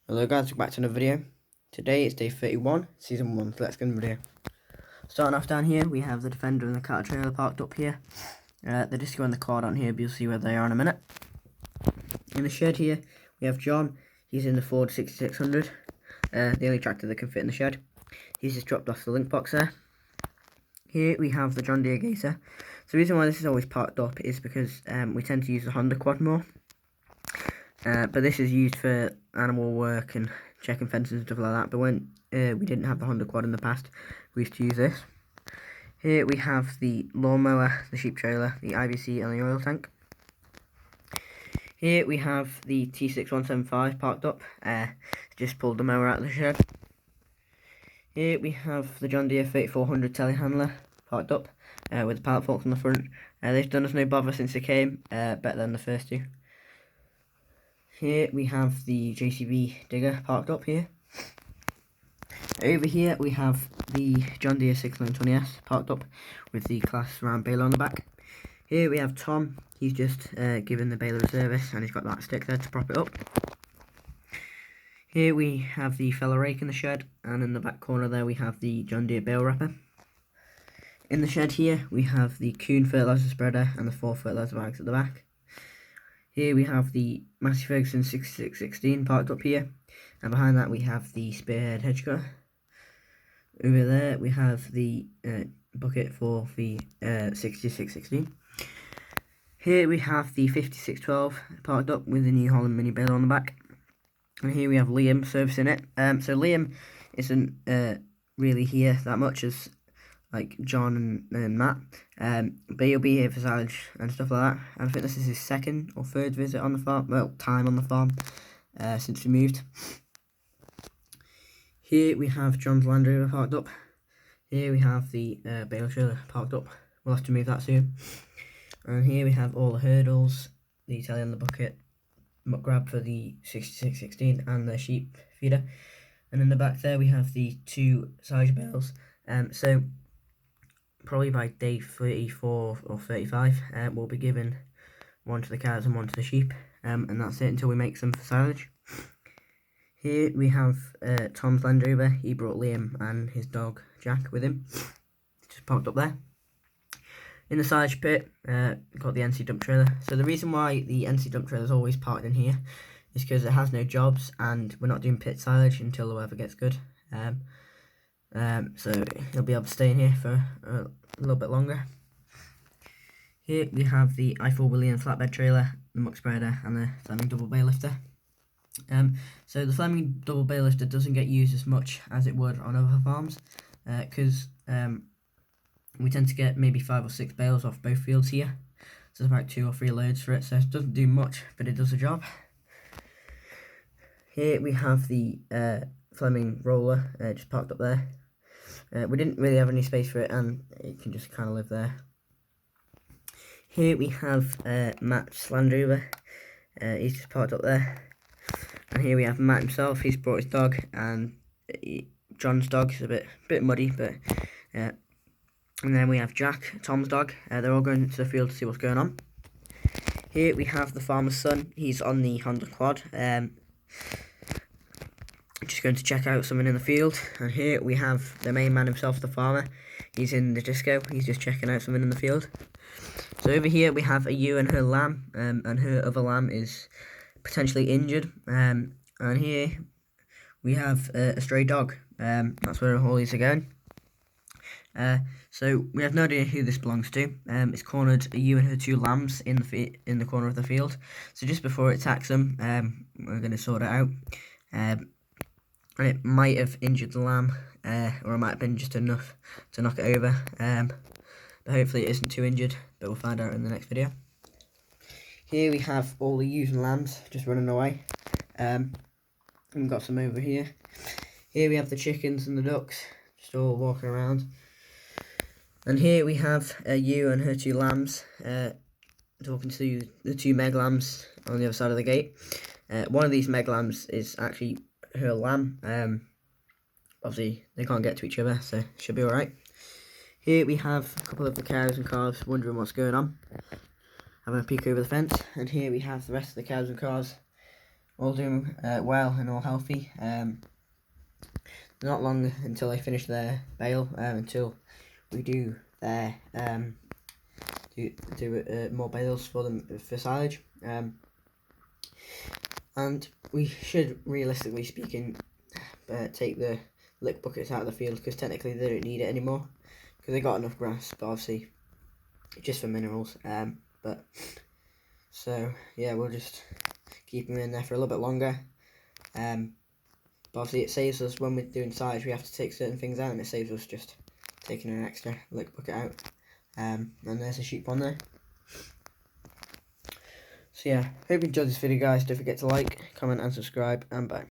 Hello guys, welcome back to another video. Today it's day 31, season 1, so let's get in the video. Starting off down here, we have the Defender and the car trailer parked up here. The disco and the car down here, but you'll see where they are in a minute. In the shed here, we have John. He's in the Ford 6600, the only tractor that can fit in the shed. He's just dropped off the link box there. Here we have the John Deere Gator. So the reason why this is always parked up is because we tend to use the Honda quad more. But this is used for animal work and checking fences and stuff like that. But when we didn't have the Honda quad in the past, we used to use this. Here we have the lawnmower, the sheep trailer, the IBC and the oil tank. Here we have the T6175 parked up. Just pulled the mower out of the shed. Here we have the John Deere 3400 telehandler parked up with the pallet forks on the front. They've done us no bother since they came, better than the first two. Here we have the JCB digger parked up here. Over here we have the John Deere 620S parked up with the class round baler on the back. Here we have Tom. He's just given the baler a service and he's got that stick there to prop it up. Here we have the fella rake in the shed, and in the back corner there we have the John Deere bale wrapper. In the shed here we have the Kuhn fertiliser spreader and the 4 fertiliser bags at the back. Here we have the Massey Ferguson 6616 parked up here, and behind that we have the Spearhead hedge cutter. Over there we have the bucket for the 6616. Here we have the 5612 parked up with the New Holland mini baler on the back. And here we have Liam servicing it. So Liam isn't really here that much as like John and Matt, but he'll be here for silage and stuff like that. And I think this is his second or third visit on the farm, well, time on the farm since we moved. Here we have John's Land Rover parked up. Here we have the bale trailer parked up. We'll have to move that soon. And here we have all the hurdles, the telly and the bucket, muck grab for the 6616 and the sheep feeder. And in the back there we have the 2 silage bales. So probably by day 34 or 35 we'll be giving one to the cows and one to the sheep, and that's it until we make some for silage. Here we have Tom's Land Rover. He brought Liam and his dog Jack with him, just parked up there. In the silage pit got the NC dump trailer. So the reason why the NC dump trailer is always parked in here is because it has no jobs and we're not doing pit silage until the weather gets good. So he'll be able to stay in here for a little bit longer. Here we have the i4 William flatbed trailer, the muck spreader and the Fleming double bay lifter. So the Fleming double bay lifter doesn't get used as much as it would on other farms because we tend to get maybe 5 or 6 bales off both fields here. So it's about 2 or 3 loads for it, so it doesn't do much, but it does the job. Here we have the Fleming roller just parked up there. We didn't really have any space for it and it can just kind of live there. Here we have Matt's Land Rover. He's just parked up there. And here we have Matt himself. He's brought his dog, and John's dog is a bit muddy, but and then we have Jack, Tom's dog. They're all going to the field to see what's going on. Here we have the farmer's son. He's on the Honda quad. Just going to check out something in the field. And here we have the main man himself, the farmer. He's in the disco. He's just checking out something in the field. So over here we have a ewe and her lamb, and her other lamb is potentially injured. And here we have a stray dog. That's where all these are going. So we have no idea who this belongs to. It's cornered a ewe and her 2 lambs in the corner of the field. So just before it attacks them, we're going to sort it out. And it might have injured the lamb, or it might have been just enough to knock it over. But hopefully it isn't too injured, but we'll find out in the next video. Here we have all the ewes and lambs just running away. We've got some over here. Here we have the chickens and the ducks just all walking around. And here we have a ewe and her 2 lambs talking to the 2 meg lambs on the other side of the gate. One of these meg lambs is actually her lamb. Obviously they can't get to each other, so it should be alright. Here we have a couple of the cows and calves wondering what's going on, having a peek over the fence. And here we have the rest of the cows and calves all doing well and all healthy. Not long until they finish their bale, until we do their more bales for them for silage. And we should, realistically speaking, take the lick buckets out of the field, because technically they don't need it anymore because they got enough grass, but obviously just for minerals. But so yeah, we'll just keep them in there for a little bit longer. But obviously it saves us when we're doing silage, we have to take certain things out, and it saves us just taking an extra lick bucket out. And there's a sheep on there. So yeah, hope you enjoyed this video, guys. Don't forget to like, comment and subscribe, and bye.